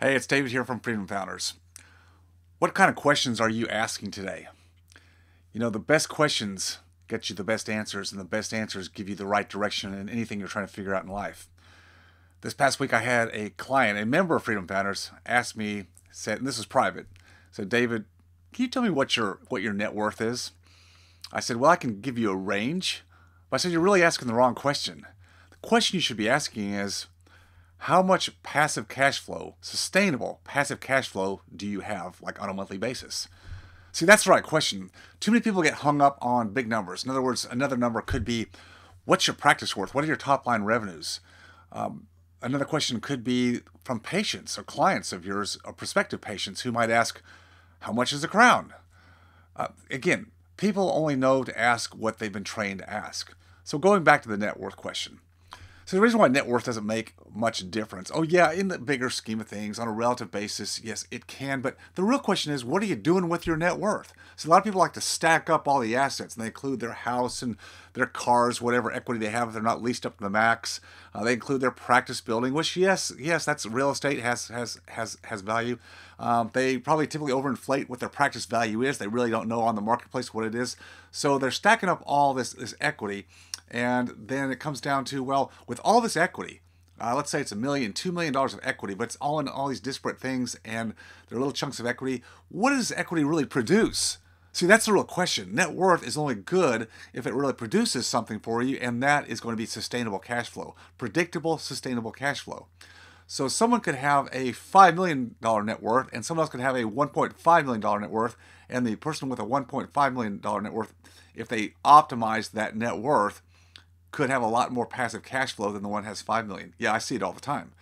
Hey, it's David here from Freedom Founders. What kind of questions are you asking today? You know, the best questions get you the best answers, and the best answers give you the right direction in anything you're trying to figure out in life. This past week, I had a client, a member of Freedom Founders, asked me, said, and this is private, said, David, can you tell me what your net worth is? I said, well, I can give you a range. But I said, you're really asking the wrong question. The question you should be asking is, how much passive cash flow, sustainable passive cash flow, do you have, like on a monthly basis? See, that's the right question. Too many people get hung up on big numbers. In other words, another number could be, what's your practice worth? What are your top line revenues? Another question could be from patients or clients of yours or prospective patients who might ask, how much is a crown? Again, people only know to ask what they've been trained to ask. So going back to the net worth question. So the reason why net worth doesn't make much difference, oh yeah, in the bigger scheme of things, on a relative basis, yes, it can. But the real question is, what are you doing with your net worth? So a lot of people like to stack up all the assets, and they include their house and their cars, whatever equity they have if they're not leased up to the max. They include their practice building, which yes, that's real estate, has value. They probably typically overinflate what their practice value is. They really don't know on the marketplace what it is. So they're stacking up all this equity. And then it comes down to, well, with all this equity, let's say it's $1 million, $2 million of equity, but it's all in all these disparate things and they're little chunks of equity. What does equity really produce? See, that's the real question. Net worth is only good if it really produces something for you, and that is going to be sustainable cash flow, predictable, sustainable cash flow. So someone could have a $5 million net worth and someone else could have a $1.5 million net worth, and the person with a $1.5 million net worth, if they optimize that net worth, could have a lot more passive cash flow than the one that has 5 million. Yeah, I see it all the time.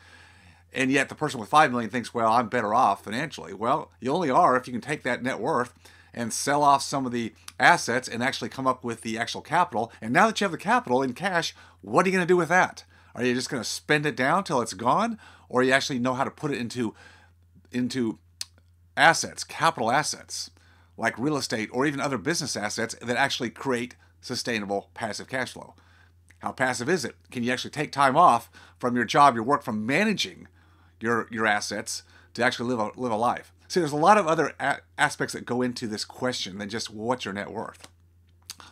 And yet the person with 5 million thinks, well, I'm better off financially. Well, you only are if you can take that net worth and sell off some of the assets and actually come up with the actual capital. And now that you have the capital in cash, what are you going to do with that? Are you just going to spend it down till it's gone? Or you actually know how to put it into assets, capital assets, like real estate or even other business assets that actually create sustainable passive cash flow? How passive is it? Can you actually take time off from your job, your work, from managing your assets to actually live a life? See, there's a lot of other aspects that go into this question than just what's your net worth.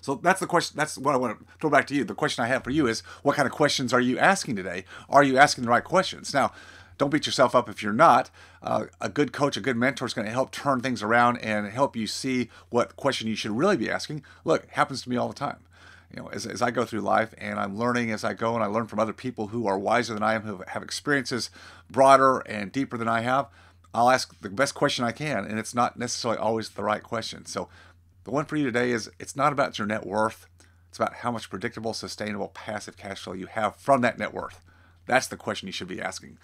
So that's the question. That's what I want to throw back to you. The question I have for you is, what kind of questions are you asking today? Are you asking the right questions? Now, don't beat yourself up if you're not. A good coach, a good mentor is going to help turn things around and help you see what question you should really be asking. Look, it happens to me all the time. You know, as I go through life and I'm learning as I go, and I learn from other people who are wiser than I am, who have experiences broader and deeper than I have, I'll ask the best question I can, and it's not necessarily always the right question. So the one for you today is, it's not about your net worth. It's about how much predictable, sustainable, passive cash flow you have from that net worth. That's the question you should be asking.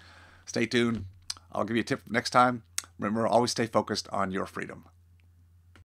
Stay tuned. I'll give you a tip next time. Remember, always stay focused on your freedom.